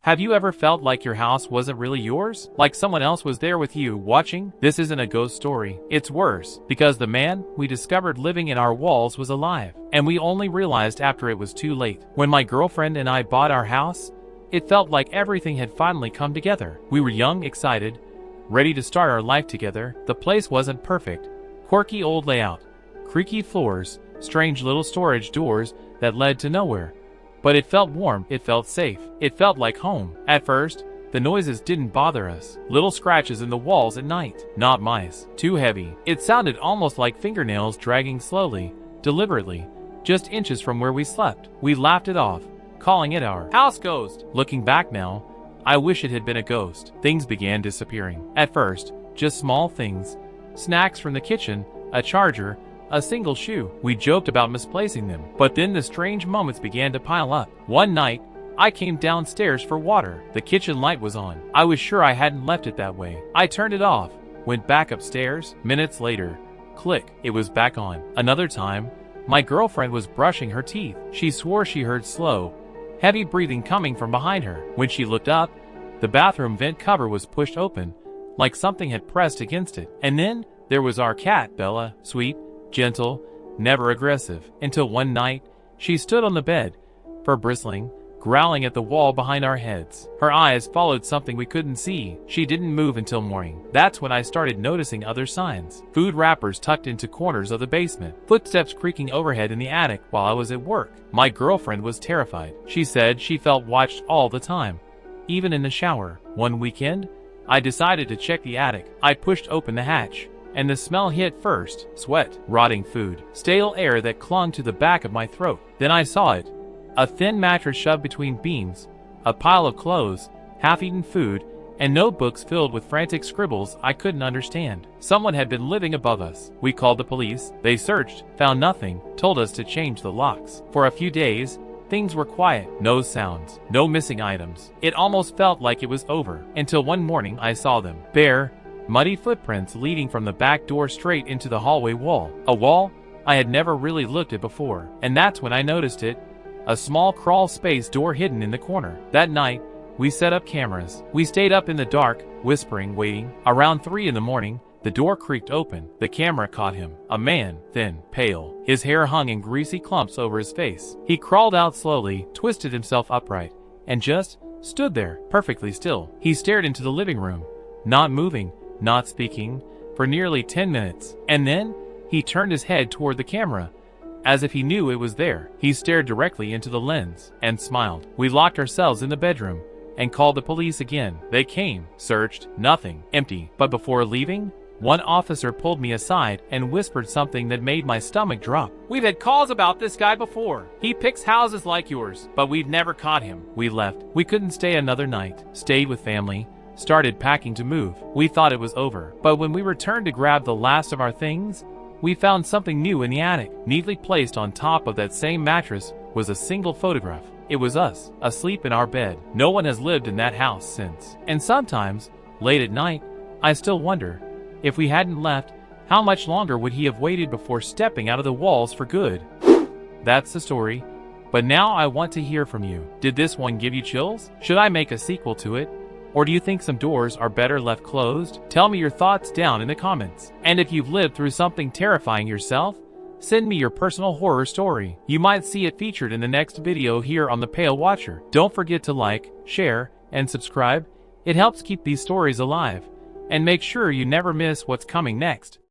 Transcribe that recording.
Have you ever felt like your house wasn't really yours? Like someone else was there with you, watching? This isn't a ghost story. It's worse, because the man we discovered living in our walls was alive, and we only realized after it was too late. When my girlfriend and I bought our house, it felt like everything had finally come together. We were young, excited, ready to start our life together. The place wasn't perfect. Quirky old layout, creaky floors, strange little storage doors that led to nowhere. But it felt warm, it felt safe, it felt like home. At first, the noises didn't bother us. Little scratches in the walls at night. Not mice. Too heavy. It sounded almost like fingernails dragging slowly, deliberately, just inches from where we slept. We laughed it off, calling it our house ghost. Looking back now, I wish it had been a ghost. Things began disappearing. At first, just small things. Snacks from the kitchen, a charger, a single shoe. We joked about misplacing them, but then the strange moments began to pile up. One night, I came downstairs for water. The kitchen light was on. I was sure I hadn't left it that way. I turned it off, went back upstairs. Minutes later, click, it was back on. Another time, my girlfriend was brushing her teeth. She swore she heard slow, heavy breathing coming from behind her. When she looked up, the bathroom vent cover was pushed open, like something had pressed against it. And then, there was our cat, Bella, sweet, gentle, never aggressive, until one night, she stood on the bed, fur bristling, growling at the wall behind our heads. Her eyes followed something we couldn't see. She didn't move until morning. That's when I started noticing other signs. Food wrappers tucked into corners of the basement. Footsteps creaking overhead in the attic while I was at work. My girlfriend was terrified. She said she felt watched all the time, even in the shower. One weekend, I decided to check the attic. I pushed open the hatch, and the smell hit first. Sweat, rotting food, stale air that clung to the back of my throat. Then I saw it. A thin mattress shoved between beams, a pile of clothes, half-eaten food, and notebooks filled with frantic scribbles I couldn't understand. Someone had been living above us. We called the police. They searched, found nothing, told us to change the locks. For a few days, things were quiet. No sounds, no missing items. It almost felt like it was over, until one morning I saw them. Bare, muddy footprints leading from the back door straight into the hallway wall. A wall I had never really looked at before. And that's when I noticed it. A small crawl space door hidden in the corner. That night, we set up cameras. We stayed up in the dark, whispering, waiting. Around 3 in the morning, the door creaked open. The camera caught him. A man, thin, pale. His hair hung in greasy clumps over his face. He crawled out slowly, twisted himself upright, and just stood there, perfectly still. He stared into the living room, not moving, not speaking, for nearly 10 minutes. And then, he turned his head toward the camera, as if he knew it was there. He stared directly into the lens, and smiled. We locked ourselves in the bedroom, and called the police again. They came, searched, nothing, empty. But before leaving, one officer pulled me aside and whispered something that made my stomach drop. "We've had calls about this guy before. He picks houses like yours, but we've never caught him." We left. We couldn't stay another night. Stayed with family. Started packing to move. We thought it was over. But when we returned to grab the last of our things, we found something new in the attic. Neatly placed on top of that same mattress was a single photograph. It was us, asleep in our bed. No one has lived in that house since. And sometimes, late at night, I still wonder, if we hadn't left, how much longer would he have waited before stepping out of the walls for good? That's the story. But now I want to hear from you. Did this one give you chills? Should I make a sequel to it? Or do you think some doors are better left closed? Tell me your thoughts down in the comments. And if you've lived through something terrifying yourself, send me your personal horror story. You might see it featured in the next video here on The Pale Watcher. Don't forget to like, share, and subscribe. It helps keep these stories alive. And make sure you never miss what's coming next.